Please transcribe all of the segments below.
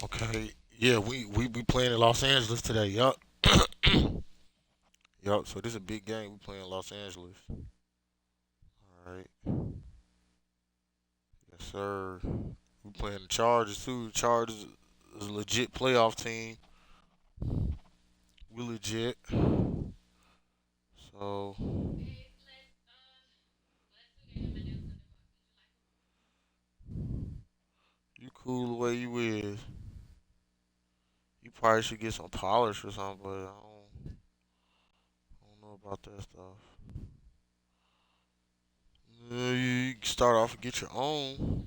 Okay. Yeah, we be playing in Los Angeles today. Yup. Yup. So this is a big game. We playing in Los Angeles. All right. Yes, sir. We playing the Chargers too. The Chargers is a legit playoff team. We legit. So you cool the way you is. You probably should get some polish or something, but I don't know about that stuff. You can start off and get your own.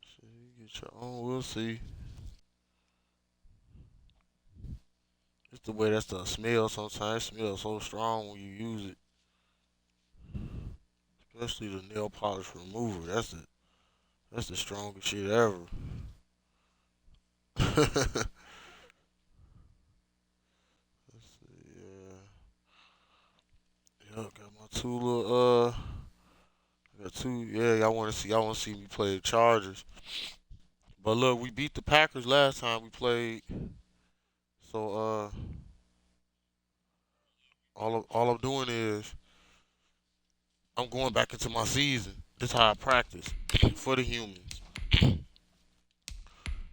Shit, you get your own. We'll see. It's the way that stuff smells sometimes. It smells so strong when you use it. Especially the nail polish remover. That's the strongest shit ever. Let's see, yeah. Got my two little I got two. Yeah, y'all want to see me play the Chargers. But look, we beat the Packers last time we played. So all I'm doing is I'm going back into my season. This is how I practice for the humans.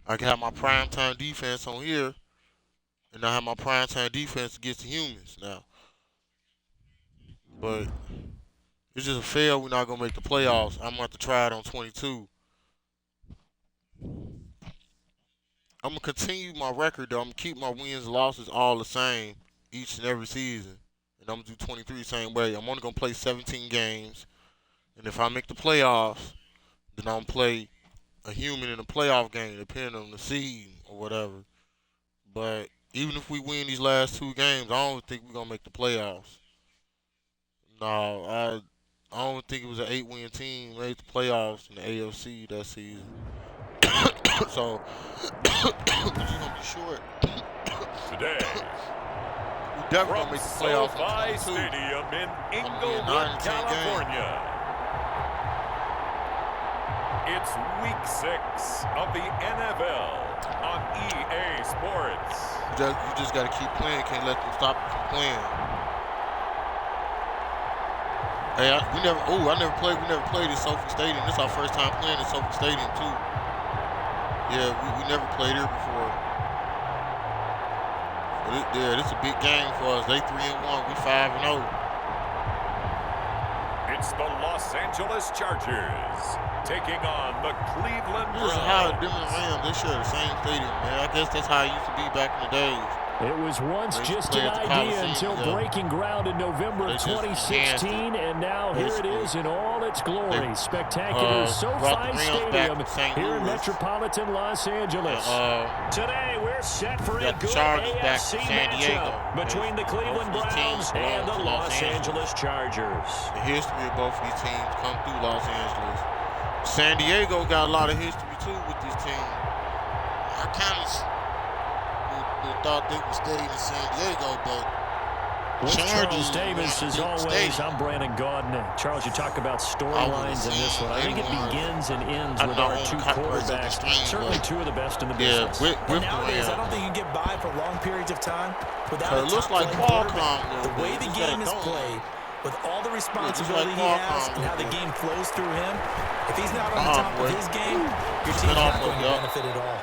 I can have my prime time defense on here, and I have my prime time defense against the humans now. But it's just a fail. We're not gonna make the playoffs. I'm gonna have to try it on 22. I'm gonna continue my record though. I'm gonna keep my wins and losses all the same each and every season, and I'm gonna do 23 the same way. I'm only gonna play 17 games, and if I make the playoffs, then I'm gonna play a human in a playoff game, depending on the seed or whatever. But even if we win these last two games, I don't think we're gonna make the playoffs. No, I don't think it was an 8-win team made the playoffs in the AFC that season. So it's just gonna be short. Today, We definitely from gonna make the playoffs in SoFi 22. Stadium in I'm gonna be a 9 Inglewood, and 10 game. California. It's Week 6 of the NFL on EA Sports. You just gotta keep playing. Can't let them stop you from playing. Hey, I never played. We never played at SoFi Stadium. This is our first time playing at SoFi Stadium too. Yeah, we never played here before. But this is a big game for us. They 3-1. We 5-0. It's the Los Angeles Chargers taking on the Cleveland This is how them and Browns. Rams, they share the same stadium, man. I guess that's how it used to be back in the days. It was once They used to just play an at the idea Coliseum, until yeah. breaking ground in November They of just enhanced 2016, and now here it is in all its glory. They, Spectacular brought SoFi the Rams back Stadium to St. here in Louis. metropolitan Los Angeles. Today, we're set for a got the good Chargers back AFC to San Diego. matchup between the Cleveland Both of these Browns teams belong and the to Los Angeles Chargers. The history of both of these teams come through Los Angeles. San Diego got a lot of history too with this team. I kind of thought they would stay in San Diego, but With Charles Chargers Davis, as always, I'm Brandon Gaudin. Charles, you talk about storylines in this one. I think it begins and ends with our two quarterbacks. Certainly two of the best in the business. with the Nowadays, I don't Rams. think you can get by for long periods of time without a It looks like top-playing quarterback. Qualcomm, The way the game is played, with all the responsibility he has and how the game flows through him, if he's not on the top of his game, your team's not going to benefit at all.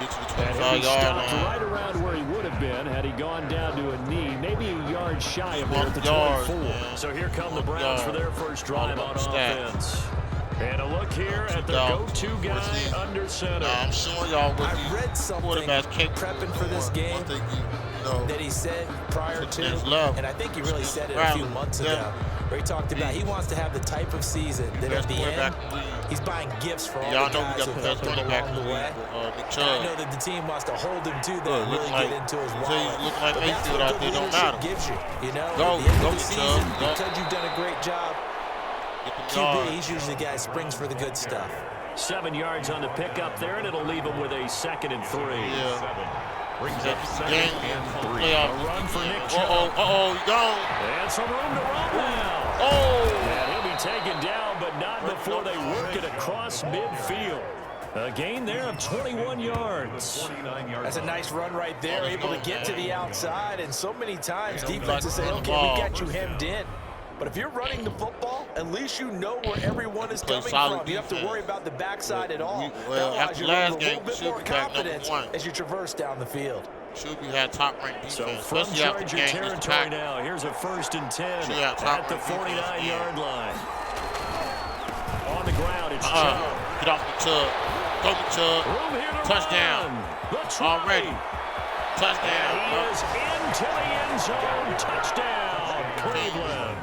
Get to the And he'll 25 be yard stopped line. right around where he would have been had he gone down to a knee, maybe a yard shy of there at the Yards, 24. man. So here come the Browns for their first drive All on about the stats. offense. And a look here at the go-to guy under center. I'm showing y'all what I these read something quarterbacks capable prepping of for this doing game once they get, that he said prior to to, the next level. and I think he really said it a few months ago, where he talked about he wants to have the type of season that at the end, he's buying gifts for all Y'all the know we guys got who the helped best him running back along in the the way. league, Nick And I Chubb. know that the team wants to hold him to that, Look, really like, get into his say, wallet. look like But that's Mayfield what out good there, don't leadership matter. gives you. You know, Go, at the end go, of the season, Chubb, go. because you've done a great job, Get them QB, yards. he's usually the guy who springs for the good stuff. 7 yards on the pickup there, and it'll leave him with a 2nd and 3. Yeah. Brings up That's the 2nd game and for the 3. playoffs. A run for Nick Uh-oh, he gone. And some room to run now. Oh! And he'll be taken down, but not before they work it across midfield. A gain there of 21 yards. That's a nice run right there, able to get to the outside. And so many times defenses say, okay, we got you hemmed in. But if you're running the football, at least you know where everyone is coming from. You don't have to worry about the backside at all. Well, after last game, a little bit more confidence as you traverse down the field. Should be had top-ranked defense. So from Charger territory now, here's a 1st and 10 at the 49-yard line. On the ground, it's Chubb. Get off the Chubb. Go to Chubb. Touchdown. Already. Touchdown. He is into the end zone. Touchdown, Cleveland.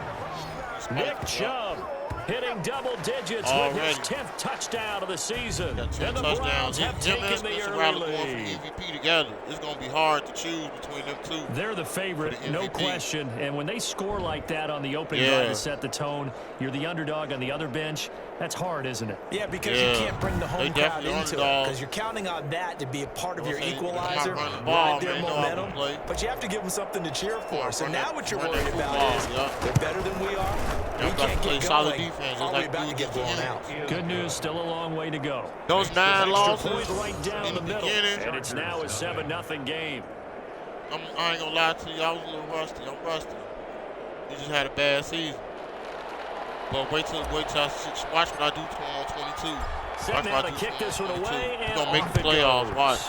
Nick Chubb hitting double digits with his 10th touchdown of the season. And the Browns have taken the early lead. MVP together. It's going to be hard to choose between them two. They're the favorite, no question. And when they score like that on the opening drive to set the tone, you're the underdog on the other bench. That's hard, isn't it? Yeah, because you can't bring the home crowd into it, because you're counting on that to be a part of your equalizer, ride their momentum, but you have to give them something to cheer for. So now what you're worried about is they're better than we are. We can't get going. All the way back to get blown out. Good news, still a long way to go. Those 9 losses right down the middle, and it's now a 7-0 game. I ain't gonna lie to you, I was a little rusty. I'm rusty. We just had a bad season. But wait till I watch what I do on 22. Watch what I do kick this one away, and we're gonna make the playoffs. Watch.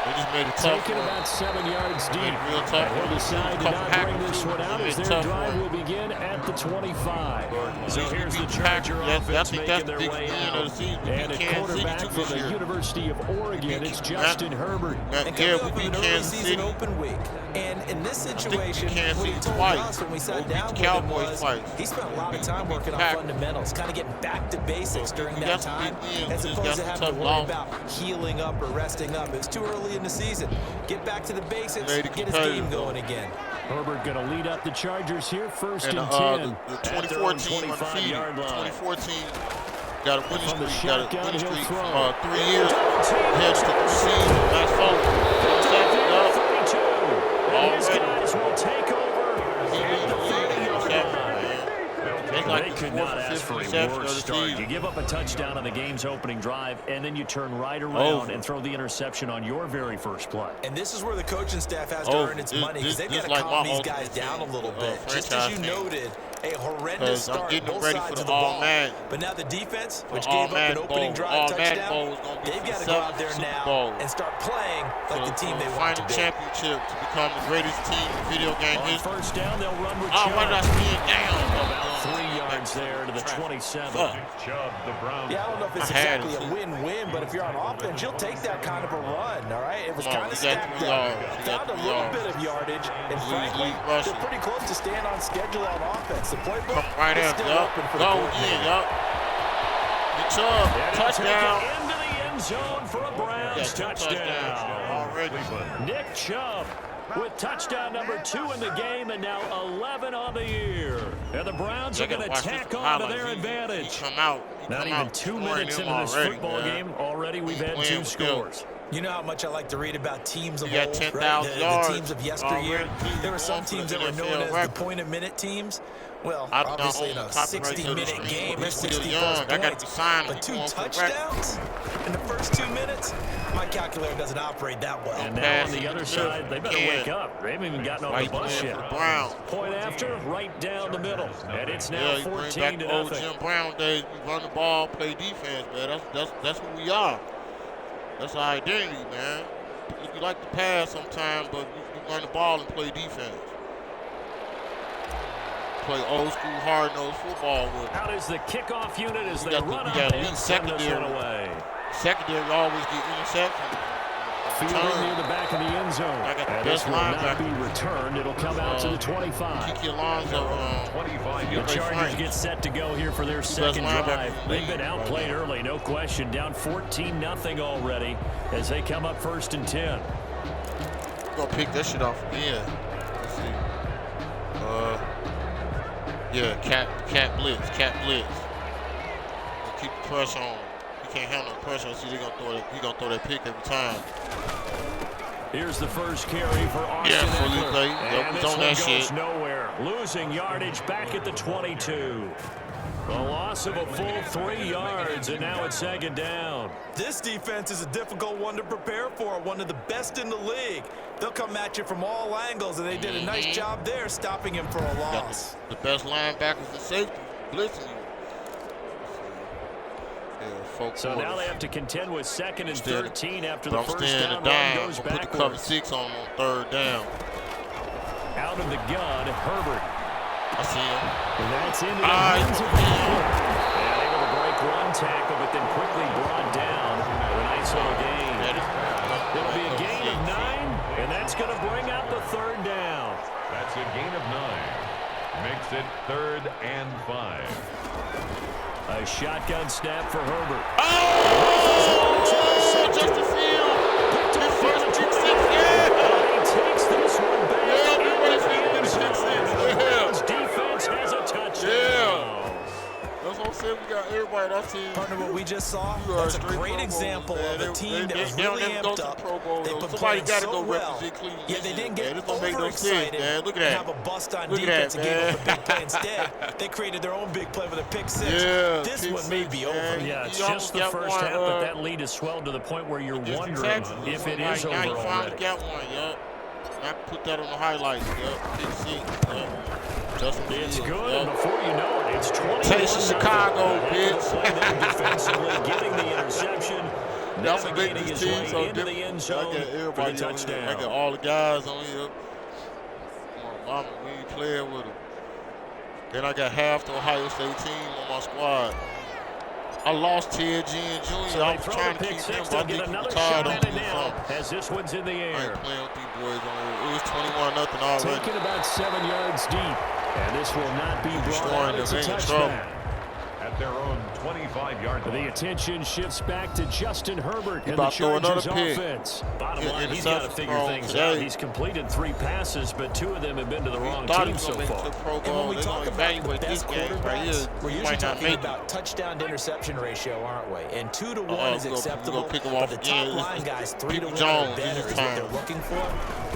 They just made it tough. Taking about 7 yards deep. Real tough. He'll decide to not bring this one out as their drive will begin at the 25. So here's the Charger offense making their way out. And a quarterback from the University of Oregon, it's Justin Herbert. And coming up with an early season open week. And in this situation, what he told us when we sat down with him was he spent a lot of time working on fundamentals, kind of getting back to basics during that time, as opposed to having to worry about healing up or resting up. It's too early in the season. Get back to the basics, get his game going again. Herbert going to lead up the Chargers here, 1st and 10. The 2014 undefeated. 2014 got a winning streak. Got a winning streak from 3 years. Heads to 3 seasons. That's Faulk. These guys will take over at the 30-yard line. They could not ask for a worse start. You give up a touchdown on the game's opening drive, and then you turn right around and throw the interception on your very first play. And this is where the coaching staff has to earn its money, because they've got to calm these guys down a little bit. Just as you noted, a horrendous start both sides of the ball. But now the defense, which gave up an opening drive touchdown, they've got to go out there now and start playing like the team they want to be. Championship to become the greatest team in video game history. First down, they'll run with Chubb. Why did I stand down? About 3 yards there to the 27. Yeah, I don't know if it's exactly a win-win, but if you're on offense, you'll take that kind of a run, all right? It was kind of stacked up. Found a little bit of yardage, and frankly, they're pretty close to staying on schedule on offense. The playbook is still open for the coordinator. Good Chubb, touchdown. Into the end zone for a Browns touchdown. Already. Nick Chubb with touchdown number 2 in the game, and now 11 on the year. And the Browns are going to tack on to their advantage. Not even 2 minutes into this football game, already we've had 2 scores. You know how much I like to read about teams of old, right? 10,000 yards. The teams of yesteryear. There were some teams that were known as the point-a-minute teams. Well, obviously in a 60-minute game, there's 60-plus points. But 2 touchdowns in the first 2 minutes? My calculator doesn't operate that well. And now on the other side, they better wake up. They haven't even gotten on the bus yet. Point after, right down the middle. And it's now 14-0. Jim Brown days, we run the ball, play defense, man. That's who we are. That's our identity, man. We like to pass sometimes, but we run the ball and play defense. Play old school hard-nosed football with them. Out is the kickoff unit as they run up and send this one away. Secondary always get interceptions. Fielding near the back of the end zone. And this will not be returned. It'll come out to the 25. Kiki Alonso. The Chargers get set to go here for their second drive. They've been outplayed early, no question. Down 14-0 already as they come up 1st and 10. We're going to pick that shit off again. Let's see. Yeah, cat blitz. We'll keep the pressure on. He can't handle the pressure. See, he's gonna throw that pick every time. Here's the first carry for Austin Eckler. And this one goes nowhere. losing yardage back at the 22. A loss of a full 3 yards, and now it's 2nd down. This defense is a difficult one to prepare for, one of the best in the league. They'll come at you from all angles, and they did a nice job there stopping him for a loss. The best linebackers and safety blitzing you. So now they have to contend with 2nd and 13 after the first down run goes backwards. Put the cover 6 on 3rd down. Out of the gun, Herbert. I see him. And that's into the hands of Faulk. And able to break one tackle, but then quickly brought down with a nice little gain. It'll be a gain of 9, and that's going to bring out the 3rd down. That's a gain of 9. Makes it 3rd and 5. A shotgun snap for Herbert. Oh! Just a field. His first pick 6, He takes this one back. Defense has a touchdown. Yeah. That's what I'm saying. We got everybody on our team. Partner, what we just saw, that's a great example of a team that was really amped up. They put Somebody got to so go well. represent Cleveland. Yeah, they didn't get this don't make no sense, overexcited man. Look at and that. have a bust on Look at defense that, and gave up a man. big play instead. They created their own big play with a pick 6. Yeah, This one may be man. over. Yeah, it's You just the almost first got half, one, but that lead has swelled to the point where you're wondering if it is over Now you finally already. got one, yup. I put that on the highlights, yup. Pick 6, yup. It's good, and before you know it, it's 21. Taste of Chicago, bitch. Defensively getting the interception, That's a big navigating his team, way so into the end zone I get for the everybody on here. touchdown. I got all the guys on here. Mama, we ain't playing with them. Then I got half the Ohio State team on my squad. I lost Ted Ginn Jr. So I was trying to keep him, but I think he retired on me or something. As this one's in the I air. ain't playing with these boys on here. It was 21-0 already. Taken about 7 yards deep. And this will not be brought out. It's a Destroying them, touchdown. At their own 25-yard line. The attention shifts back to Justin Herbert and the about to throw another Chargers pick. offense. Bottom Yeah, line, he's got to figure things out. He's completed 3 passes, but 2 of them have been to the wrong team so far. And when we talk about the best quarterbacks, we're usually talking about touchdown to interception ratio, aren't we? And 2 to 1 is acceptable, but the top line guys 3 to 1 or better is what they're looking for.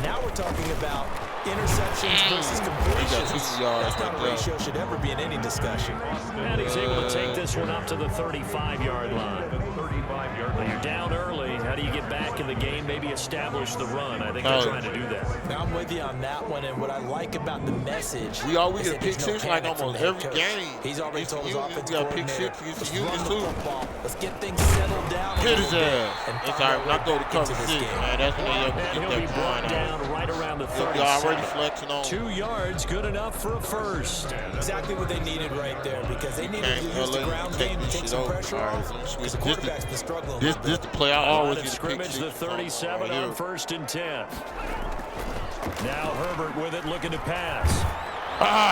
Now we're talking about interceptions versus completions. That's not a ratio should ever be in any discussion. And he's able to take this one up to the 35-yard line. Well, you're down early. How do you get back in the game? Maybe establish the run. I think they're trying to do that. Now I'm with you on that one, and what I like about the message we always is get that pick there's no 6 like panic from almost the head every coach. game. He's already told his offensive coordinator, let's run the too. football. Let's get things settled down. Hit his ass. And It's all right. When I go to cover 6, game. man, that's when they And get he'll be that brought point down out. right around the They're 37. already flexing on. 2 yards, good enough for a first. Exactly what they needed right there, because they needed to use the ground game to take some pressure off. Because the quarterback's been struggling. This the play I always Line of get a pick scrimmage, 6. the 37 on 1st and 10. Now Herbert with it, looking to pass.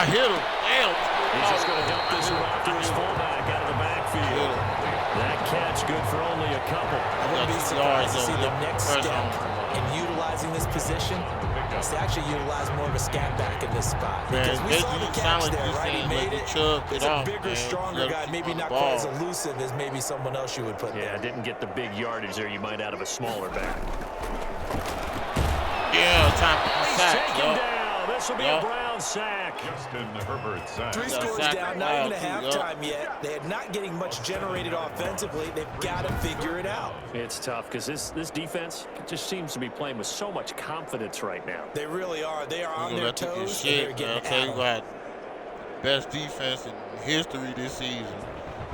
Hit him. Damn. He's just going to dump this one off to his fullback out of the backfield. That catch good for only a couple. I wouldn't be surprised to see the next step in utilizing this position is to actually utilize more of a scat back in this spot. Because we saw the catch there, right? He made it. It's a bigger, stronger guy, maybe not quite as elusive as maybe someone else you would put there. Yeah, didn't get the big yardage there you might out of a smaller back. Yeah, time for He's sack. taken down. This will be a Brown sack. Justin Herbert sack. 3 scores down, not even a halftime yet. They're not getting much generated offensively. They've got to figure it out. It's tough because this defense just seems to be playing with so much confidence right now. They really are. They are on their toes, and they're getting I'll tell you at what, best defense in history this season.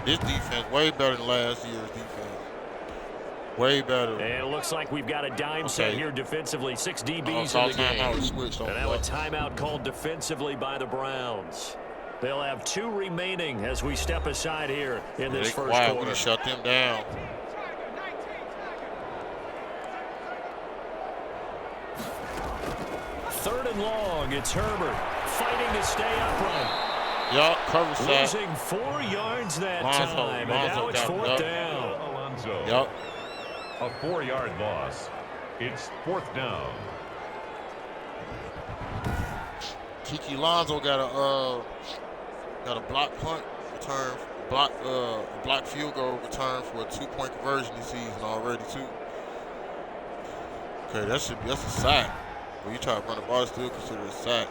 This defense way better than last year's defense. Way better. And it looks like we've got a dime set here defensively. 6 DBs in the game. And now a timeout called defensively by the Browns. They'll have 2 remaining as we step aside here in this first quarter. We shut them down. Third and long. It's Herbert fighting to stay upright. Yup, cover sack. Losing 4 yards that time. And now it's 4th down. Alonso. Yup. A 4-yard loss. It's 4th down. Kiki Lonzo got a block punt return, block field goal return for a 2-point conversion this season already too. Okay, that's a sack. When you try to run the ball, it's still considered a sack.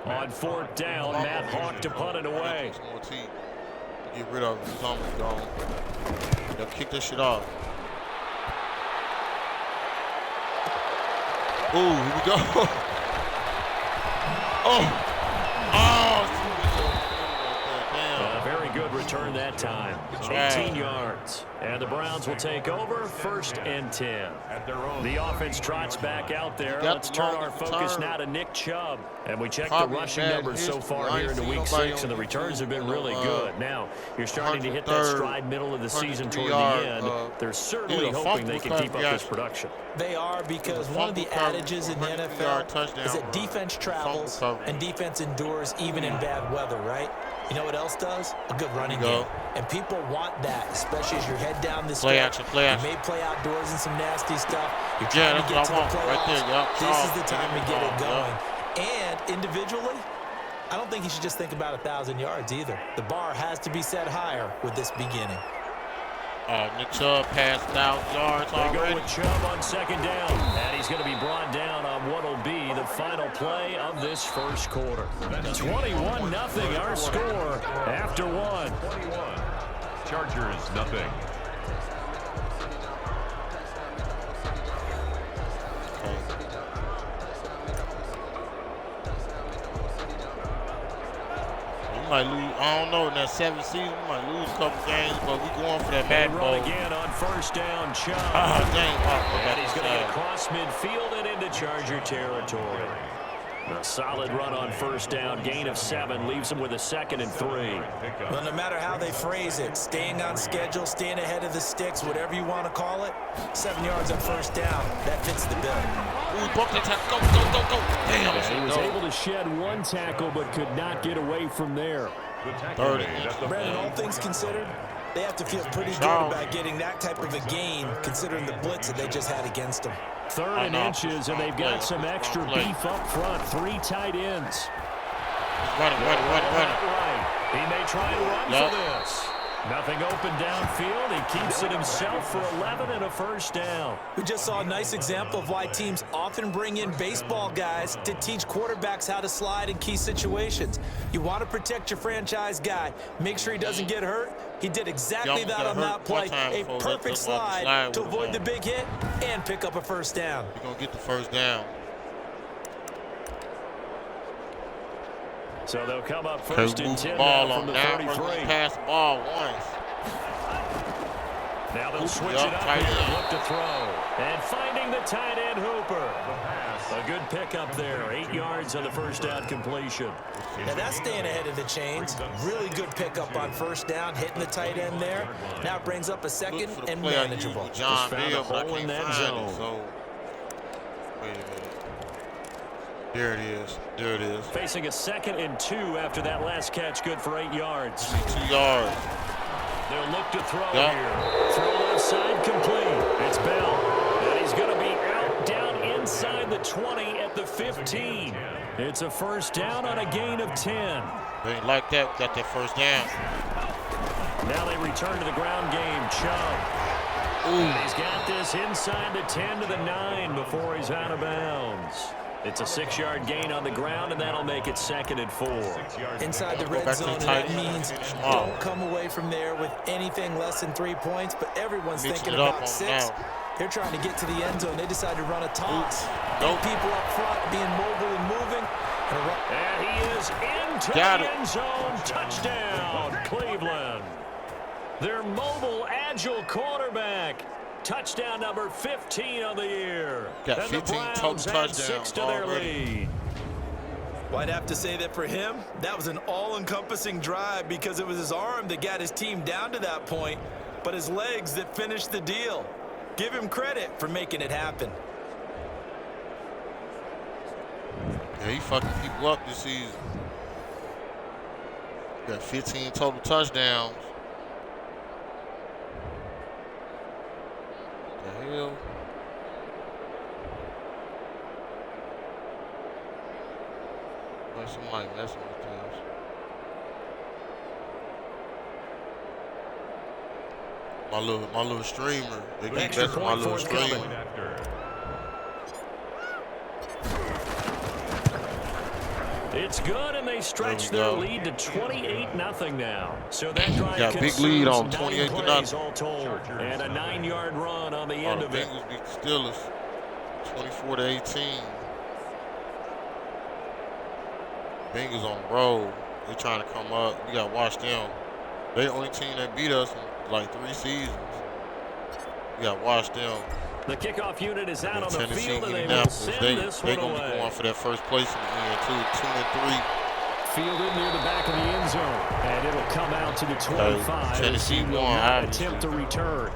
On 4th down, Matt Faulk to punt it away. Get rid of it. It's almost gone. They'll kick this shit off. Ooh, here we go. Oh. A very good return that time. 18 yards. And the Browns will take over 1st and 10. The offense trots back out there. Let's turn our focus now to Nick Chubb. And we check the rushing numbers so far here into Week 6, and the returns have been really good. Now, you're starting to hit that stride middle of the season toward the end. They're certainly hoping they can keep up this production. They are, because one of the adages in the NFL is that defense travels and defense endures even in bad weather, right? You know what else does? A good running game. And people want that, especially as you're head down this stretch. You may play outdoors in some nasty stuff. You're trying to get to the playoffs. This is the time to get it going. And individually, I don't think you should just think about 1,000 yards either. The bar has to be set higher with this beginning. Nick Chubb passed 1,000 yards already. They go with Chubb on 2nd down. And he's going to be brought down on what will be the final play of this first quarter. 21-0 our score after 1. 21. Chargers, nothing. We might lose, I don't know, in that 7th season, we might lose a couple games, but we going for that bad run again on 1st down, Chubb. And he's going to get across midfield and into Charger territory. A solid run on 1st down, gain of 7, leaves him with a 2nd and 3. Well, no matter how they phrase it, staying on schedule, staying ahead of the sticks, whatever you want to call it, 7 yards on 1st down, that fits the bill. Ooh, broke that tackle. Go. Damn. He was able to shed 1 tackle, but could not get away from there. 30. Brandon, all things considered, they have to feel pretty good about getting that type of a gain, considering the blitz that they just had against them. 3rd and inches, and they've got some extra beef up front. 3 tight ends. Run. He may try and run for this. Nothing open downfield. He keeps it himself for 11 and a 1st down. We just saw a nice example of why teams often bring in baseball guys to teach quarterbacks how to slide in key situations. You want to protect your franchise guy. Make sure he doesn't get hurt. He did exactly that on that play. A perfect slide to avoid the big hit and pick up a 1st down. You're going to get the 1st down. So they'll come up 1st and 10 now from the 33. Pass the ball once. Now they'll switch it up here. Look to throw. And finding the tight end Hooper. A good pickup there. 8 yards on the 1st down completion. Now that's staying ahead of the chains. Really good pickup on 1st down, hitting the tight end there. Now it brings up a 2nd and manageable. Just found a hole in that zone. So, wait a minute. There it is. Facing a 2nd and 2 after that last catch, good for 8 yards. 2 yards. They'll look to throw here. Throw left side complete. It's Bell. And he's going to be out down inside the 20 at the 15. It's a 1st down on a gain of 10. They ain't like that. Got that 1st down. Now they return to the ground game. Chubb. Ooh. He's got this inside the 10 to the 9 before he's out of bounds. It's a 6-yard gain on the ground, and that'll make it 2nd and 4. Inside the red zone, and that means don't come away from there with anything less than 3 points, but everyone's thinking about 6. They're trying to get to the end zone. They decide to run a toss. Eight people up front being mobile and moving. And he is into the end zone. Touchdown, Cleveland. Their mobile, agile quarterback. Touchdown number 15 of the year. Got 15 total touchdowns. 6 to their lead. Well, I'd have to say that for him, that was an all-encompassing drive because it was his arm that got his team down to that point, but his legs that finished the deal. Give him credit for making it happen. Yeah, he fucking people up this season. Got 15 total touchdowns. What the hell? Like somebody messing with this. My little streamer. They keep messing with my little streamer. It's good, and they stretch their lead to 28-0 now. So that drive got big lead on 28-0 all told, and a 9-yard run on the end of it. Bengals beat the Steelers 24-18. Bengals on the road. They're trying to come up. We got to watch them. They the only team that beat us in like 3 seasons. We got to watch them. The kickoff unit is out on the field, and they will send this one away. They're going to be going for that first place in the end, too. 2-3. Fielded near the back of the end zone, and it'll come out to the 25. Tennessee won. Attempt to return.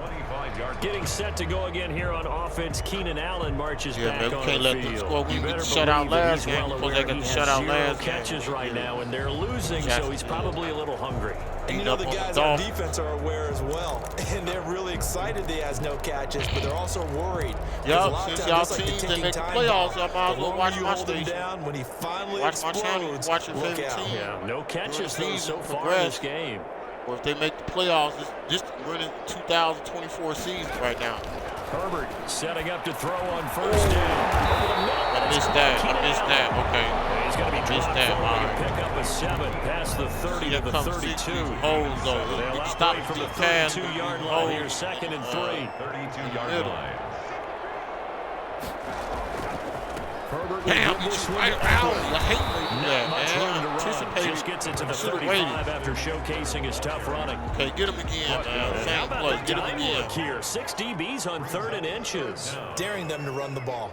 Getting set to go again here on offense. Keenan Allen marches back on the field. Can't let them score. We get shut out last game. They got shut out last game. Catches right now, and they're losing, so he's probably a little hungry. And you know the guys on defense are aware as well, and they're really excited he has no catches, but they're also worried. Yep, since y'all teams that make the playoffs, I might as well watch my station. When he finally watch my channel, watch your favorite team. Yeah, no catches so far in this game. Or if they make the playoffs, we're in the 2024 season right now. Herbert setting up to throw on first down. I missed that. Okay. He's going to be dropped forward to pick up a 7 past the 30 to the 32. Holes, though. They'll stop from the 32-yard line here, 2nd and 3. 32-yard line. Herbert damn, he's right around. I hate that, man. Just gets it to the 35 after showcasing his tough running. Okay, get him again, man. Same play. Get him again. Here, 6 DBs on 3rd and inches. Daring them to run the ball.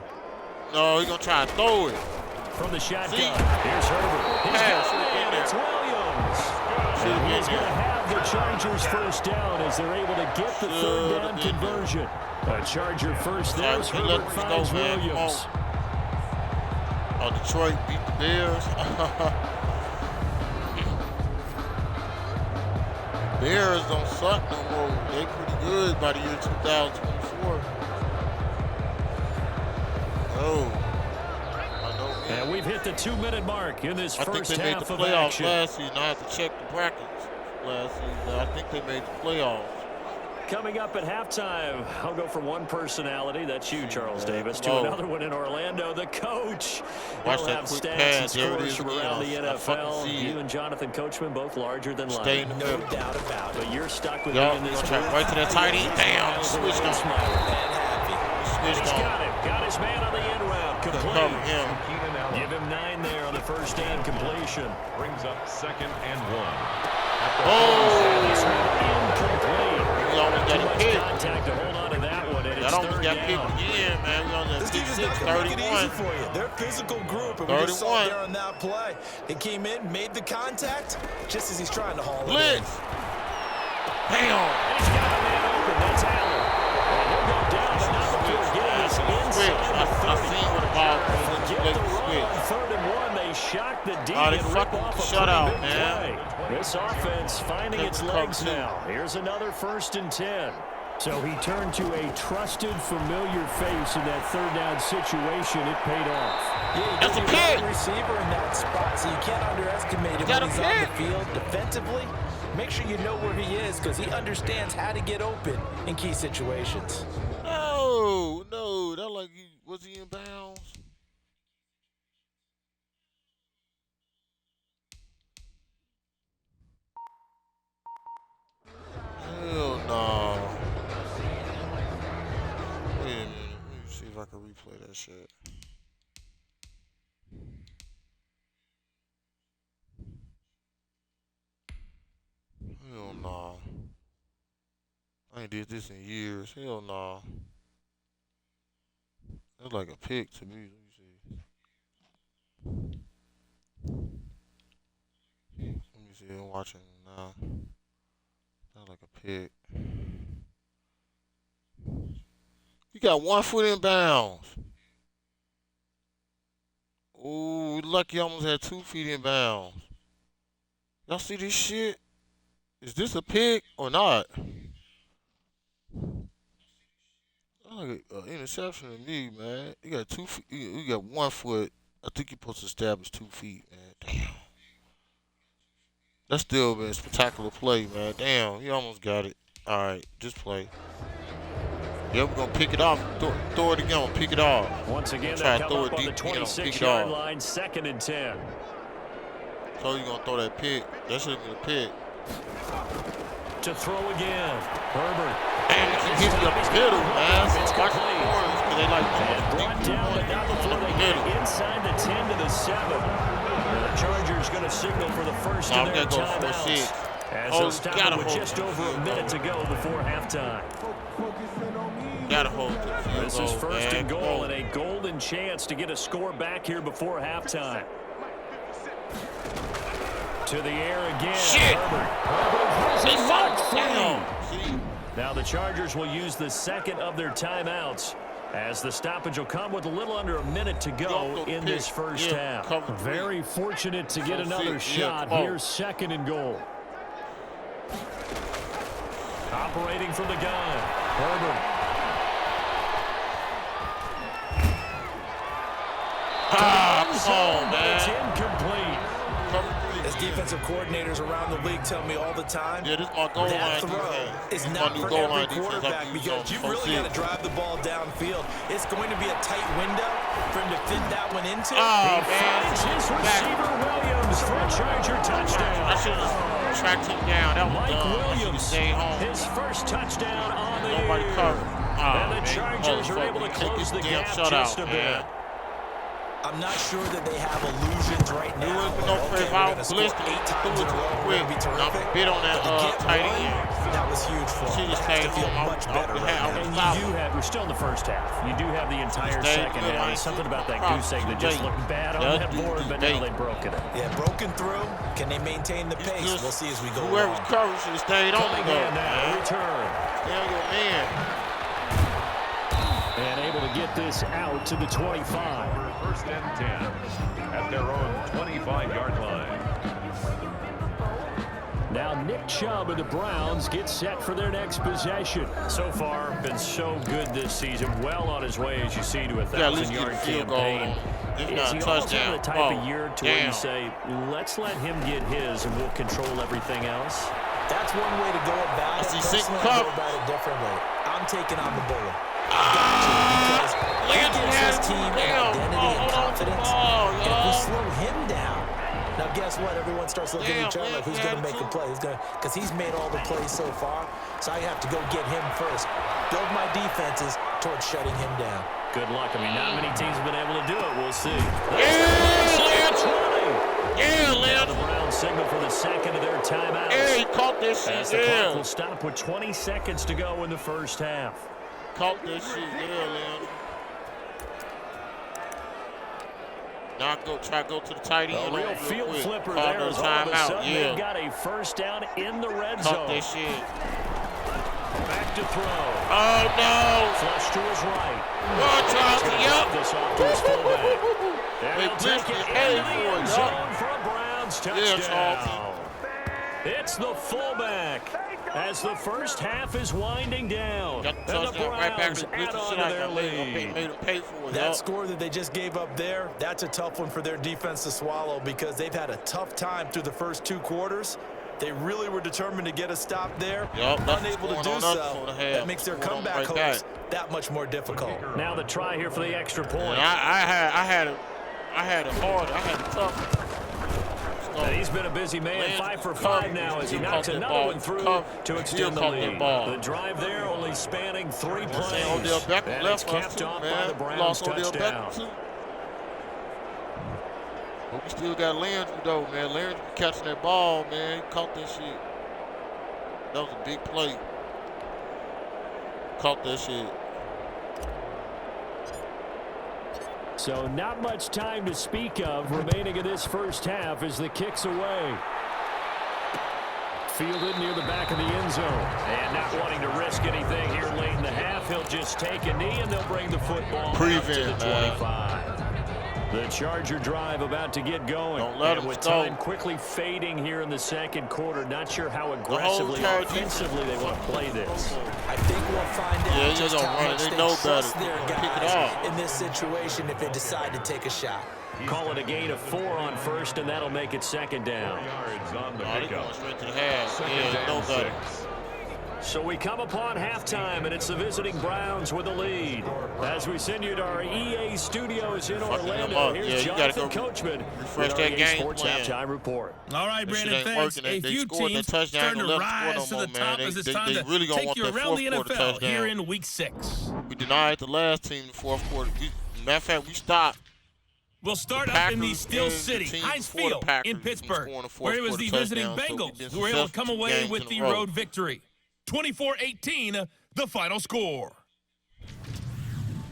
No, he's going to try to throw it. From the shotgun, here's Herbert. He's got it, it's Williams. And he's going to have the Chargers first down as they're able to get the 3rd down conversion. A Charger first there as Herbert finds Williams. Oh, Detroit beat the Bears. Bears don't suck no more. They pretty good by the year 2024. Oh. And we've hit the 2-minute mark in this first half of action. I think they made the playoffs last season. I have to check the brackets last season. I think they made the playoffs. Coming up at halftime, I'll go from one personality, that's you, Charles Davis, to another one in Orlando, the coach. Watch He'll that have quick stats pass. and scores from around the NFL. You and Jonathan Coachman both larger than life. Stay in the middle. No doubt about it. But you're stuck with him in this one. Right to that tight end. Damn, switched on. He's got it. Got his man on the end route. Complete. Give him 9 there on the first down completion. Brings up 2nd and 1. Oh! Incomplete. We almost got a pick. Contact to hold on to that one, and it's almost got picked again, man. We on that 31. For you. They're a physical group, and we just saw there on that play. He came in, made the contact, just as he's trying to haul it in. Blitz. Damn. He's got a man open. That's Allen. And he'll go down, but not before getting his inside the 30. I seen what the ball was. Get the run on 3rd and 1. They shock the D they and rip off a shutout, big man. play. This offense finding its legs now. Here's another 1st and 10. So he turned to a trusted, familiar face in that 3rd down situation. It paid off. Yeah, that's a pick. Receiver in that spot, so you can't underestimate him when he's on the field defensively. Make sure you know where he is because he understands how to get open in key situations. No, that was he in bounds? Hell no. Wait a minute. Let me see if I can replay that shit. Hell no. I ain't did this in years. Hell no. That's like a pick to me. Let me see. Let me see. I'm watching now. That's like a pick. You got 1 foot in bounds. Ooh, lucky almost had 2 feet in bounds. Y'all see this shit? Is this a pick or not? Like an interception to me, man. You got 2 feet. You got 1 foot. I think you're supposed to establish 2 feet, man. Damn. That's still been a spectacular play, man. Damn, you almost got it. All right, just play. Yeah, we're gonna pick it off. Throw it again. We'll pick it off. Once again, try they to come throw up it on deep. the 26-yard line, 2nd and 10. So you're going to throw that pick. That should have been a pick. To throw again. Herbert. And he hit me up the middle, man. So watch the corners because they like brought down, but not before they get inside the 10 to the 7. The Chargers going to signal for the first of their timeouts. As they'll stop it with just over a minute to go before halftime. Gotta hold to the field goal. This is first and goal and a golden chance to get a score back here before halftime. To the air again. Shit! Herbert. Now the Chargers will use the second of their timeouts as the stoppage will come with a little under a minute to go in this first half. Very fortunate to get another shot. Here's second and goal. Operating from the gun. Herbert. Come on, man. It's incomplete. As defensive coordinators around the league tell me all the time, yeah, this is my goal line. that throw is not for every quarterback because you've really got to drive the ball downfield. It's going to be a tight window for him to fit that one into. He finds his receiver Williams for a Charger touchdown. I should have tracked him down. That was Mike Williams, stay home. his first touchdown on the Nobody year. covered. And the Chargers are able to close the gap just a bit. I'm not sure that they have illusions right now. There was no prayer. If I was blitzed, he threw it to the quick. I'm a bit on that tight end. That was huge for him. She just stayed home. Much better. And you do have, we're still in the first half. You do have the entire second half. There's something about that goose egg that just looked bad on that board, but now they've broken it. Yeah, broken through. Can they maintain the pace? We'll see as we go along. Whoever's covered should have stayed on the go. Return. Tell your man. And able to get this out to the 25. First and 10 at their own 25-yard line. Now Nick Chubb and the Browns get set for their next possession. So far, been so good this season. Well on his way, as you see, to a 1,000-yard campaign. Is he also the type of year to where you say, let's let him get his and we'll control everything else? That's one way to go about it. Personally, I go about it differently. I'm taking on the bullet. I've got to, because he gives his team an identity and confidence. And if we slow him down, now guess what? Everyone starts looking at each other like, who's going to make a play? Because he's made all the plays so far, so I have to go get him first. Build my defenses towards shutting him down. Good luck. I mean, not many teams have been able to do it. We'll see. Yeah, Lance. The Browns signal for the second of their timeouts. Yeah, he caught this shit. As the clock will stop with 20 seconds to go in the first half. Caught this shit, Lance. Now try to go to the tight end. A real field flipper there as all of a sudden they've got a first down in the red zone. Caught this shit. Back to throw. Oh, no. Flush to his right. Yep. This off to his fullback. They'll take it into the end zone for a Browns touchdown. It's the fullback as the first half is winding down. Got the touchdown right back to their lead. Made him pay for it. That score that they just gave up there, that's a tough one for their defense to swallow because they've had a tough time through the first two quarters. They really were determined to get a stop there. Unable to do so. That makes their comeback hopes that much more difficult. Now the try here for the extra point. I had a tough. And he's been a busy man, 5 for 5 now as he knocks another one through to extend the lead. The drive there only spanning 3 plays. And it's capped off by the Browns touchdown. But we still got Landry, though, man. Landry catching that ball, man. He caught that shit. That was a big play. Caught that shit. So not much time to speak of remaining in this first half as the kick's away. Fielded near the back of the end zone. And not wanting to risk anything here late in the half, he'll just take a knee and they'll bring the football out to the 25. The Charger drive about to get going. And with time quickly fading here in the second quarter, not sure how aggressively, offensively they want to play this. I think we'll find out just how much they trust their guys in this situation if they decide to take a shot. Call it a gain of 4 on first, and that'll make it second down. Yards on the They're pickup. going straight to the half. Yeah, no better. So we come upon halftime, and it's the visiting Browns with the lead. As we send you to our EA studios in Orlando, here's Jonathan Coachman with our EA Sports Halftime Report. All right, Brandon, thanks. A few teams starting to rise to the top as it's time to take you around the NFL here in Week 6. We denied the last team in the fourth quarter. Matter of fact, we stopped. We'll start up in the Steel City, Heinz Field in Pittsburgh, where it was the visiting Bengals who were able to come away with the road victory. 24-18, the final score.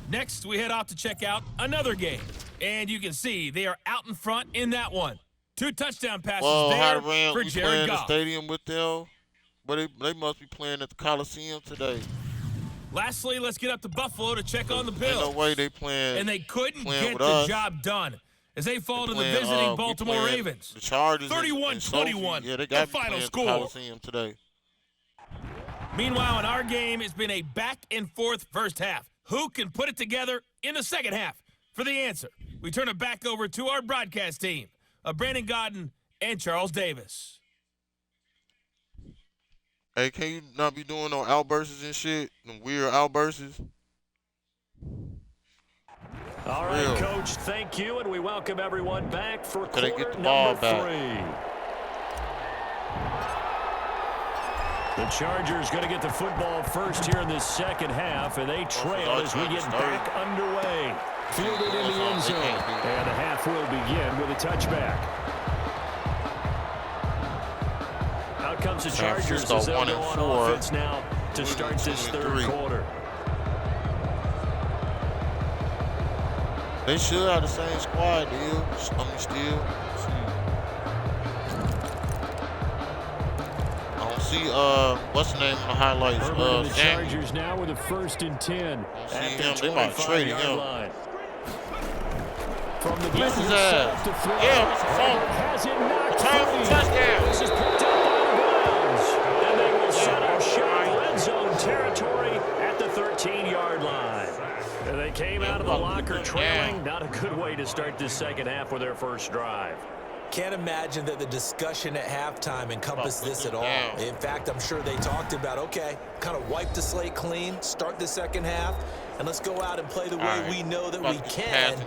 Next, we head off to check out another game. And you can see they are out in front in that one. 2 touchdown passes there for Jared Goff. The stadium with them, but they must be playing at the Coliseum today. Lastly, let's get up to Buffalo to check on the Bills. No way they playing. And they couldn't get the job done as they fall to the visiting Baltimore Ravens. The Chargers 31-21, yeah, they got the final score. The Coliseum today. Meanwhile, in our game, it's been a back-and-forth first half. Who can put it together in the second half? For the answer, we turn it back over to our broadcast team of Brandon Godden and Charles Davis. Hey, can you not be doing no outbursts and shit? Them weird outbursts? All right, Coach, thank you, and we welcome everyone back for quarter number 3. The Chargers going to get the football first here in this second half, and they trail as we get back underway. Fielded in the end zone, and the half will begin with a touchback. Out comes the Chargers as they'll go on offense now to start this third quarter. They should have the same squad, still. See, what's the name of the highlights? The Chargers now with a 1st and 10. See him, they might trade him. From the blitz his ass. Yeah, it's a Faulk. Has it knocked free. Touchdown. This is picked up by the Browns. And they will set up shot red zone territory at the 13-yard line. And they came out of the locker trailing. Not a good way to start this second half with their first drive. Can't imagine that the discussion at halftime encompassed this at all. In fact, I'm sure they talked about, okay, kind of wipe the slate clean, start the second half, and let's go out and play the way we know that we can.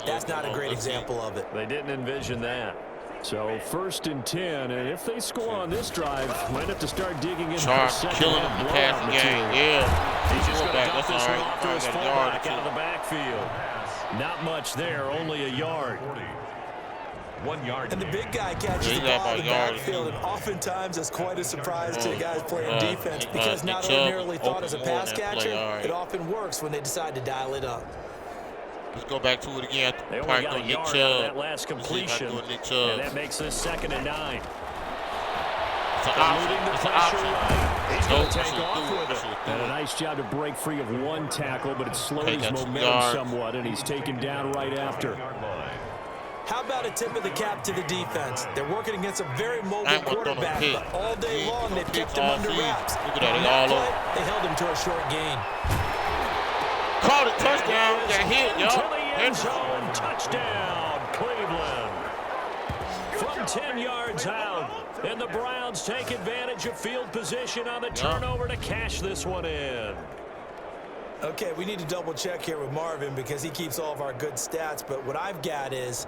That's not a great example of it. They didn't envision that. So 1st and 10, and if they score on this drive, might have to start digging into the second killing him in the passing game. Yeah. He's just going to dump this one off to his fullback out of the backfield. Not much there, only a yard. 1 yard. And the big guy catches the ball in the backfield, and oftentimes it's quite a surprise to the guys playing defense because not ordinarily thought as a pass catcher, it often works when they decide to dial it up. Let's go back to it again. They only got a yard out of that last completion, and that makes this 2nd and 9. It's an option. He's going to take off with it. And a nice job to break free of one tackle, but it slowed his momentum somewhat, and he's taken down right after. How about a tip of the cap to the defense? They're working against a very mobile quarterback, but all day long they've kept him under wraps. Look at that, they held him to a short gain. Called it touchdown. Got hit, y'all. End zone touchdown, Cleveland. From 10 yards out, and the Browns take advantage of field position on the turnover to cash this one in. Okay, we need to double check here with Marvin because he keeps all of our good stats, but what I've got is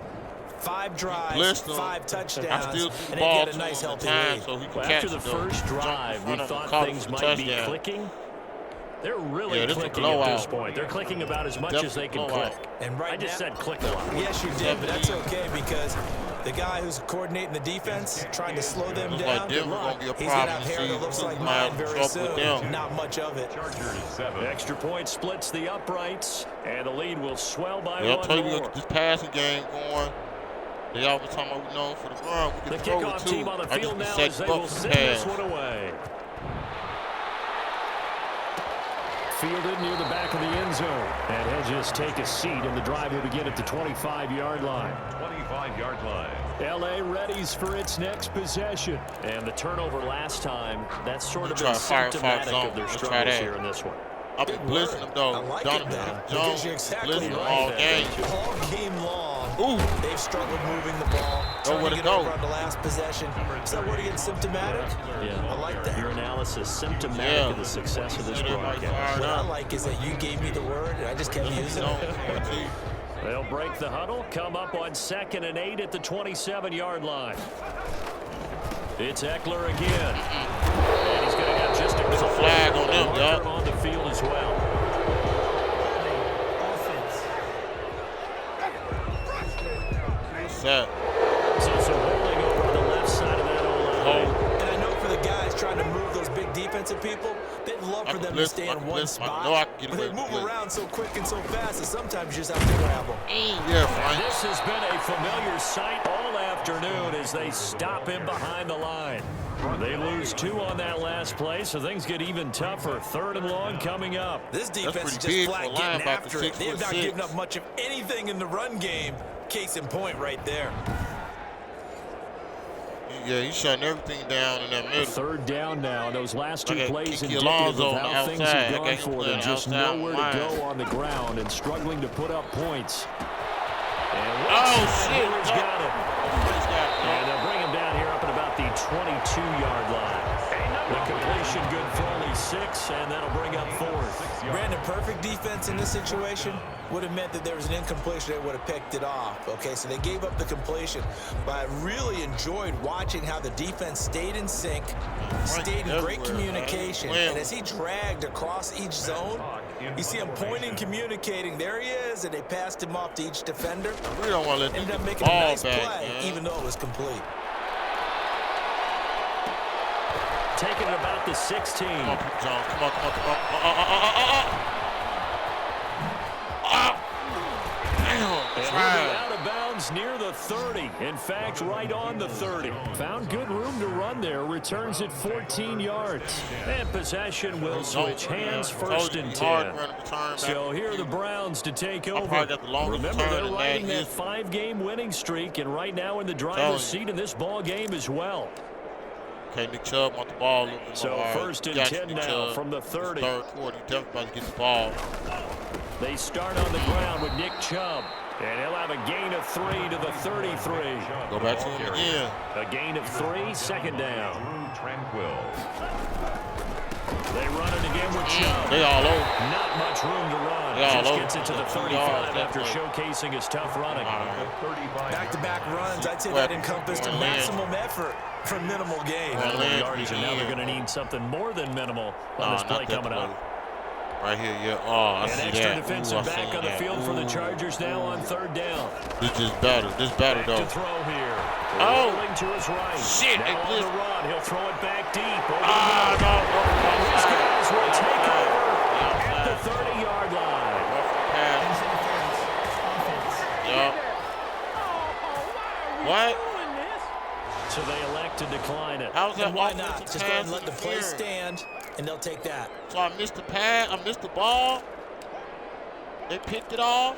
5 drives, 5 touchdowns, and they get a nice healthy lead. So after the first drive, we thought things might be clicking. They're really clicking at this point. They're clicking about as much as they can click. And I just said click a lot. Yes, you did, but that's okay because the guy who's coordinating the defense, trying to slow them down, he's going to have hair that looks like mine very soon. Not much of it. Extra point splits the uprights, and the lead will swell by 1 more. I'll tell you, we got this passing game going. They all the time we known for the run. We can throw it too. Team on the field now as they will send this one away. Fielded near the back of the end zone. And he'll just take a seat, and the drive will begin at the 25-yard line. 25-yard line. L.A. readies for its next possession. And the turnover last time, that's sort of been symptomatic of their struggles here in this one. I've been blitzing them, though. I like it now because you're exactly right. All game. All game long. Ooh. They've struggled moving the ball. Trying to get over on the last possession. Is that word again, symptomatic? Yeah. I like that. Your analysis symptomatic of the success of this broadcast. What I like is that you gave me the word, and I just kept using it. They'll break the huddle, come up on 2nd and 8 at the 27-yard line. It's Eckler again. And he's going to have just a flag on him, Doc. On the field as well. What's that? So some holding over on the left side of that O-line. And I know for the guys trying to move those big defensive people, they'd love for them to stay in one spot. But they move around so quick and so fast that sometimes you just have to grab them. And this has been a familiar sight all afternoon as they stop him behind the line. They lose 2 on that last play, so things get even tougher. 3rd and long coming up. This defense is just flat getting after it. They've not given up much of anything in the run game. Case in point right there. Yeah, he's shutting everything down in that middle. 3rd down now. Those last 2 plays indicative of how things have gone for them. Just nowhere to go on the ground and struggling to put up points. And shit. Got it. And they'll bring him down here up at about the 22-yard line. The completion good for only 6, and that'll bring up 4th. Brandon, perfect defense in this situation would have meant that there was an incompletion. They would have picked it off. Okay, so they gave up the completion. But I really enjoyed watching how the defense stayed in sync, stayed in great communication. And as he dragged across each zone, you see him pointing, communicating. There he is, and they passed him off to each defender. We don't want to let ended up making a nice play, even though it was complete. Taking it about the 16. Come on, John. Come on. Out of bounds near the 30. In fact, right on the 30. Found good room to run there. Returns it 14 yards. And possession will switch hands. 1st and 10. So here are the Browns to take over. Remember, they're riding that 5-game winning streak, and right now in the driver's seat of this ball game as well. Okay, Nick Chubb want the ball. So 1st and 10 now from the 30. 3rd quarter, he definitely about to get the ball. They start on the ground with Nick Chubb. And he'll have a gain of 3 to the 33. Go back to him again. A gain of 3, 2nd down. They run it again with Chubb. They all over. Not much room to run. Just gets it to the 35 after showcasing his tough running. Back-to-back runs, I'd say that encompassed a maximum effort for minimal gain. Yardage, and now they're going to need something more than minimal on this play coming up. Right here, yeah. I see that. An extra defensive back on the field for the Chargers now on 3rd down. This is better. This better, though. To throw here. Rolling to his right. Shit. Now on the run. He'll throw it back deep. No. These guys will take over at the 30-yard line. Yep. What? So they elect to decline it. How's that? And why not? Just go ahead and let the play stand, and they'll take that. So I missed the pass. I missed the ball. They picked it off.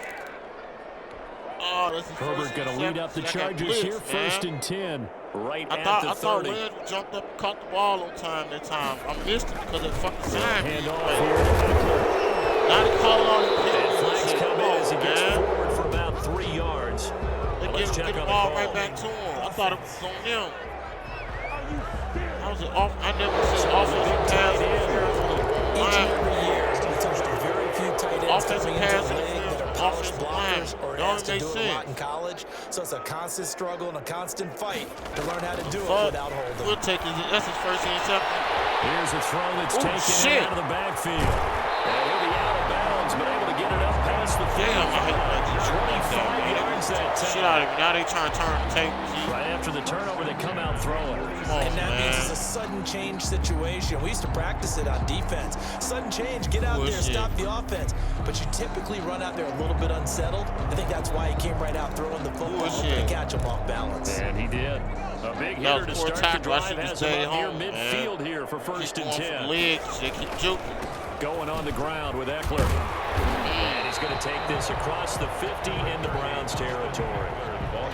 This is Herbert going to lead up the Chargers here. 1st and 10. Right at the 30. I thought Williams jumped up and caught the ball on time that time. I missed it because of fucking sign. Hand off here to Eckler. Now they call it on the And flags come in as he gets forward for about 3 yards. They get the ball right back to him. I thought it was on him. How was it off? I never seen offensive pass interference. Each and every year, we touched a very few tight ends coming into the league that are polished blockers or asked to do it a lot in college. So it's a constant struggle and a constant fight to learn how to do it without holding. We'll take it. That's his first interception. Here's a throw that's taken out of the backfield. And he'll be out of bounds, but able to get it up past the 25 yards that time. Shit out of me. Now they trying to turn the tape. Right after the turnover, they come out throwing. And that means it's a sudden change situation. We used to practice it on defense. Sudden change, get out there, stop the offense. But you typically run out there a little bit unsettled. I think that's why he came right out throwing the football to catch him off balance. And he did. A big hitter to start the drive has him up near midfield here for 1st and 10. Legs, they keep juking. Going on the ground with Eckler. And he's going to take this across the 50 into Browns territory.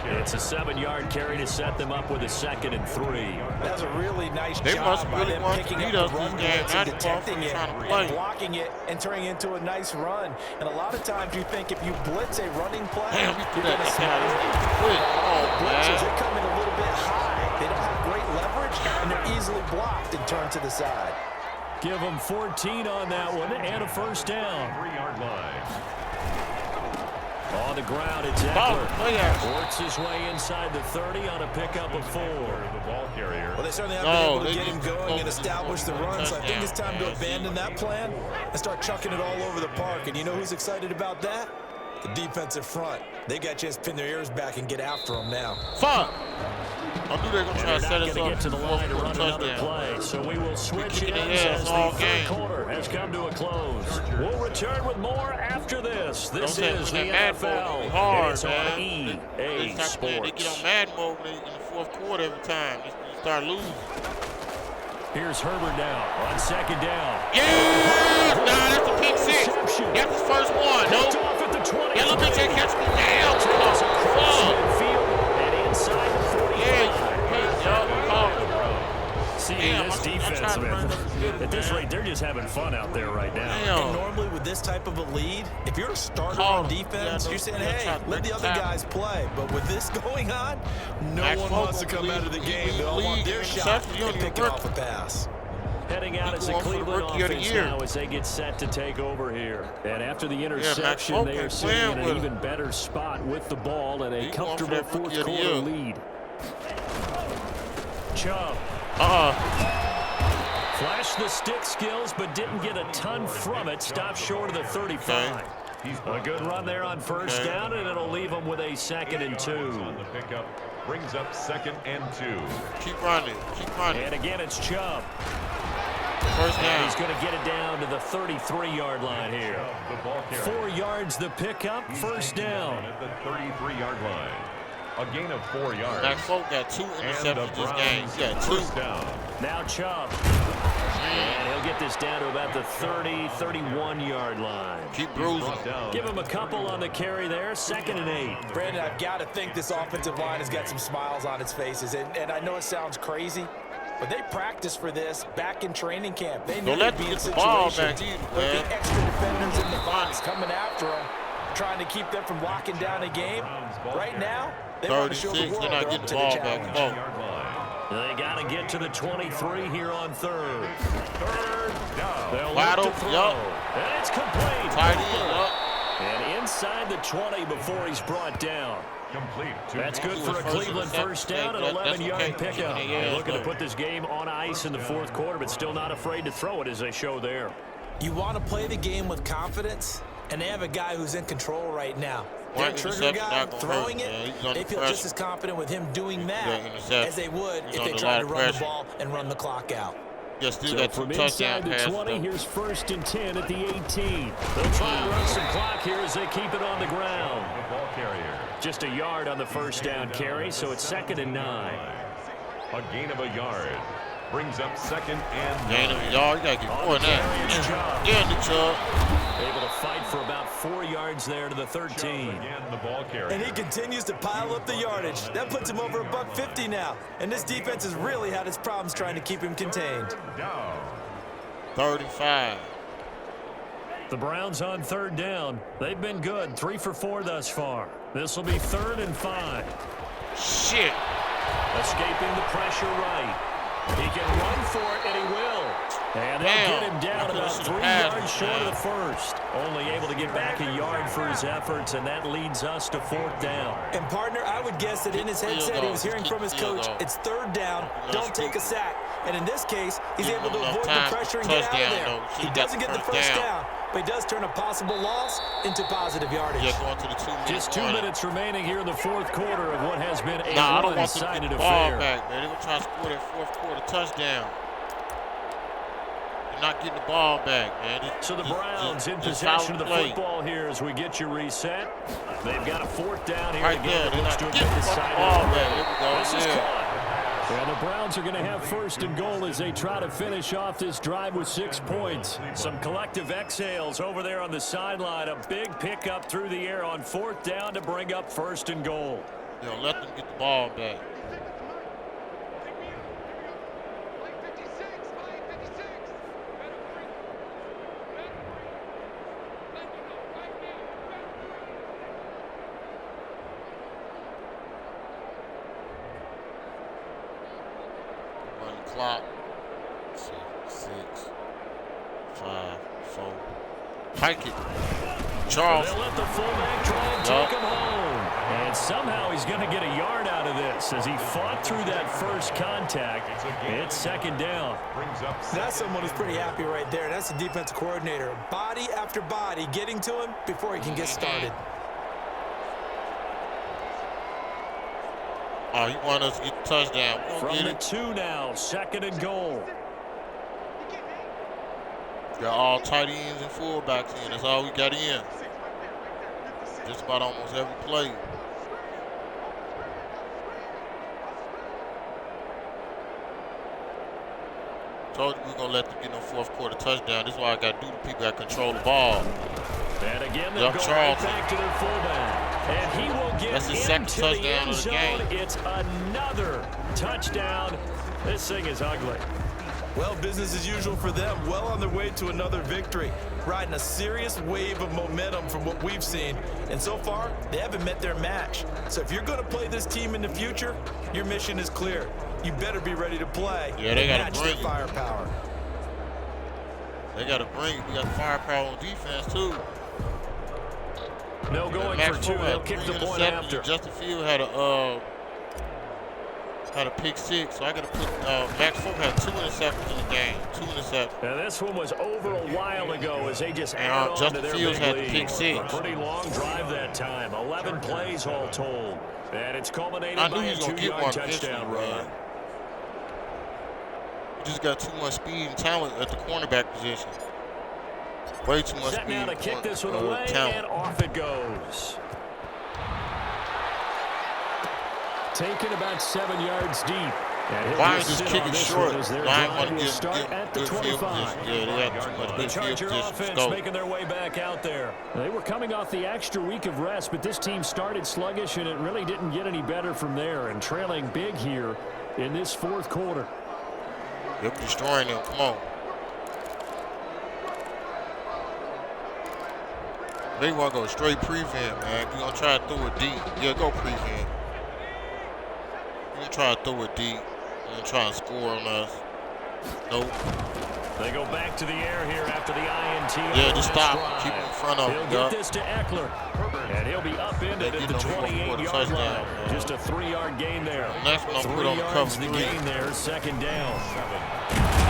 It's a 7-yard carry to set them up with a 2nd and 3. That's a really nice They job must by really them want to picking beat up us the run this game. blitz and Not the ball detecting it trying to play. and blocking it and turning it into a nice run. And a lot of times you think if you blitz a running play, Damn, you're going to snap it. Blitzes, they come in a little bit high. They don't have great leverage, and they're easily blocked and turned to the side. Give them 14 on that one and a 1st down. 3-yard line. On the ground, it's Eckler. Works his way inside the 30 on a pickup of 4. The ball carrier. Well, they certainly have been able to get him going and establish the run, so I think it's time to abandon that plan and start chucking it all over the park. And you know who's excited about that? The defensive front. They got a chance to pin their ears back and get after them now. Fuck! I knew they were going to try to set us up. Get to the line to run another play, so we will switch in as the 3rd quarter has come to a close. We'll return with more after this. This is the NFL. Hard, it's on EA Sports. They get on mad mode in the 4th quarter every time. You start losing. Here's Herbert now on 2nd down. Yeah! Nah, that's a pick 6. That's his first one. Nope. Off at the 20. Yeah, look at that catch me down. And inside the 45. Yeah, this defense, man, at this rate, they're just having fun out there right now. And normally with this type of a lead, if you're a starter on defense, you're saying, hey, let the other guys play. But with this going on, no one wants to come out of the game. They all want their shot and pick it off a pass. Heading out as the Cleveland offense now as they get set to take over here. And after the interception, they are sitting in an even better spot with the ball and a comfortable 4th quarter lead. Chubb. Flashed the stick skills, but didn't get a ton from it. Stopped short of the 35. A good run there on 1st down, and it'll leave them with a 2nd and 2. The pickup brings up 2nd and 2. Keep running. Keep running. And again, it's Chubb. 1st down. He's going to get it down to the 33-yard line here. 4 yards the pickup, 1st down. At the 33-yard line. A gain of 4 yards. That Faulk got 2 interceptions this game. He got 2. Down. Now Chubb. And he'll get this down to about the 30, 31-yard line. Keep bruising. Give him a couple on the carry there. 2nd and 8. Brandon, I've got to think this offensive line has got some smiles on its faces. And I know it sounds crazy, but they practiced for this back in training camp. They knew they'd be in situations with the extra defenders in the box coming after them, trying to keep them from locking down a game. Right now, they want to show the world they're up to the challenge. They got to get to the 23 here on 3rd. 3rd down. They'll wide look to open. throw. And it's complete. Tight end. And inside the 20 before he's brought down. Complete. That's good for a Cleveland 1st down and 11-yard pickup. They're looking to put this game on ice in the 4th quarter, but still not afraid to throw it as they show there. You want to play the game with confidence, and they have a guy who's in control right now. Their trigger guy throwing it, they feel just as confident with him doing that as they would if they tried to run the ball and run the clock out. Just do so that from inside the 20, here's 1st and 10 at the 18. They'll try and run some clock here as they keep it on the ground. The ball carrier. Just a yard on the 1st down carry, so it's 2nd and 9. A gain of a yard. Brings up 2nd and 9. Gain of a yard. You got to get more than that. Yeah, the Chubb. Able to fight for about 4 yards there to the 13. Again, the ball carrier. And he continues to pile up the yardage. That puts him over $150 now. And this defense has really had its problems trying to keep him contained. Down. 35. The Browns on 3rd down. They've been good. 3 for 4 thus far. This will be 3rd and 5. Shit. Escaping the pressure right. He can run for it, and he will. And they'll get him down about 3 yards short of the 1st. Only able to get back a yard for his efforts, and that leads us to 4th down. And, partner, I would guess that in his headset he was hearing from his coach, it's 3rd down, don't take a sack. And in this case, he's able to avoid the pressure and get out of there. He doesn't get the 1st down, but he does turn a possible loss into positive yardage. Just 2 minutes remaining here in the 4th quarter of what has been a one-sided affair. Ball back, man. They're going to try to score that 4th quarter touchdown. Not getting the ball back, man. So the Browns in possession of the football here as we get you reset. They've got a 4th down here right again. There, looks to have been decided. Ball back. There we go. This is caught. And the Browns are going to have first and goal as they try to finish off this drive with 6 points. Some collective exhales over there on the sideline. A big pickup through the air on 4th down to bring up first and goal. Let them get the ball back. Clock. 6, 5, 4. Hike it. Charles. They'll let the fullback try and take him home. And somehow he's going to get a yard out of this as he fought through that first contact. It's 2nd down. That's someone who's pretty happy right there. That's the defensive coordinator. Body after body getting to him before he can get started. Oh, he wanted us to get the touchdown. From the 2 now, 2nd and goal. Got all tight ends and fullbacks in. That's all we got in. Just about almost every play. Told you we were going to let them get no 4th quarter touchdown. This is why I got to do the people that control the ball. And again, they'll go right back to their fullback. And he will get That's his 2nd touchdown of the game. It's another touchdown. This thing is ugly. Well, business as usual for them. Well on their way to another victory. Riding a serious wave of momentum from what we've seen. And so far, they haven't met their match. So if you're going to play this team in the future, your mission is clear. You better be ready to play. Yeah, they got to bring their firepower. They got to bring it. We got firepower on defense, too. No going for 2. They'll kick the point after. Justin Field had a pick 6, so I got to put Max Faulk had 2 interceptions in the game. 2 interceptions. Now this one was over a while ago as they just add on Justin to their Fields had the lead. pick 6. A pretty long drive that time. 11 plays all told. And it's culminated by a 2-yard touchdown run. We just got too much speed and talent at the cornerback position. Way too much Set speed now to kick this one away, and off it goes. Taken about 7 yards deep. Why is this kicking short? Line will start at the 25. Yeah, they had too much The good field Charger position. offense making their way back out there. They were coming off the extra week of rest, but this team started sluggish, and it really didn't get any better from there. And trailing big here in this 4th quarter. They're destroying them. Come on. They want to go straight prevent, man. We're going to try to throw it deep. Yeah, go prevent. We're going to try to throw it deep. We're going to try and score on us. Nope. They go back to the air here after the INT. Yeah, just stop. Keep him in front of him. He'll get this to Eckler. And he'll be upended at the 28-yard line. Just a 3-yard gain there. Next one, I'll put on the cover 3. The gain there, 2nd down.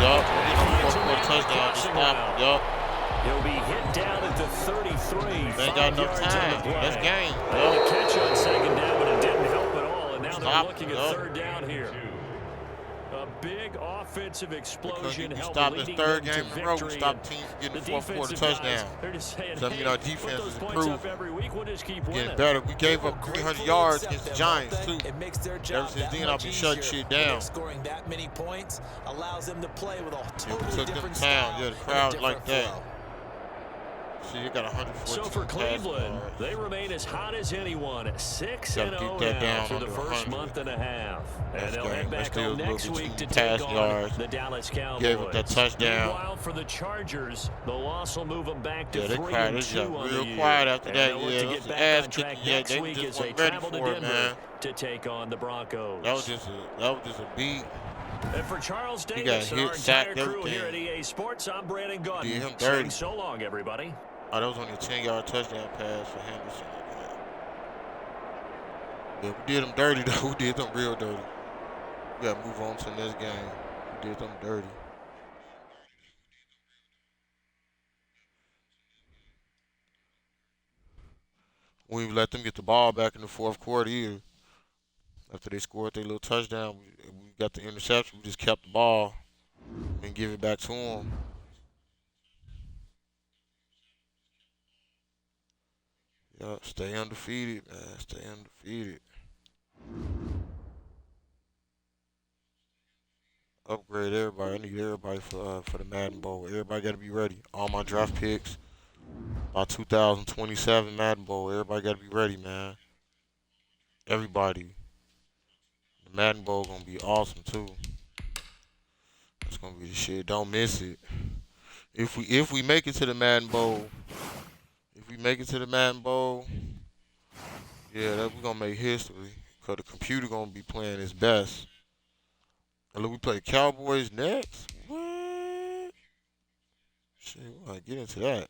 Yup, you know, 4th quarter touchdown. Just stop. Yup. He'll be hit down at the 33. They ain't got enough time. That's game. The catch on 2nd down, but it didn't help at all. And now they're looking at 3rd down here. A big offensive explosion. We stopped this 3rd game in a row. We stopped teams from getting the 4th quarter touchdown. So, you know, our defense is improved. Getting better. We gave up 300 yards against the Giants, too. Ever since then, I've been shutting shit down. Scoring that many points allows them to play with a totally different style. Yeah, the crowd like that. See, you got 114. So for Cleveland, they remain as hot as anyone. 6-0 now for the first month and a half. And they'll head back home next week to take on the Dallas Cowboys. Gave up that touchdown. Meanwhile, for the Chargers, the loss will move them back to 3-2 on the year. Real quiet after that. Yeah, it was ass kicking. Yeah, they just weren't ready for it, man. To take on the Broncos. That was just a beat. And for Charles Davis and our entire crew here at EA Sports, I'm Brandon Gaunt. Did him dirty. So long, everybody. Oh, that was only a 10-yard touchdown pass for Henderson. Yeah, we did them dirty, though. We did them real dirty. We got to move on to the next game. We did them dirty. We didn't let them get the ball back in the 4th quarter either. After they scored their little touchdown, we got the interception. We just kept the ball and give it back to them. Yup, stay undefeated, man. Stay undefeated. upgrade everybody. I need everybody for the Madden Bowl. Everybody got to be ready. All my draft picks by 2027 Madden Bowl. Everybody got to be ready, man. Everybody. The Madden Bowl gonna be awesome too. That's gonna be the shit. Don't miss it. If we make it to the Madden Bowl, yeah, we're gonna make history. Cause the computer gonna be playing its best. And look, we play Cowboys next. What? Shit, we gonna get into that.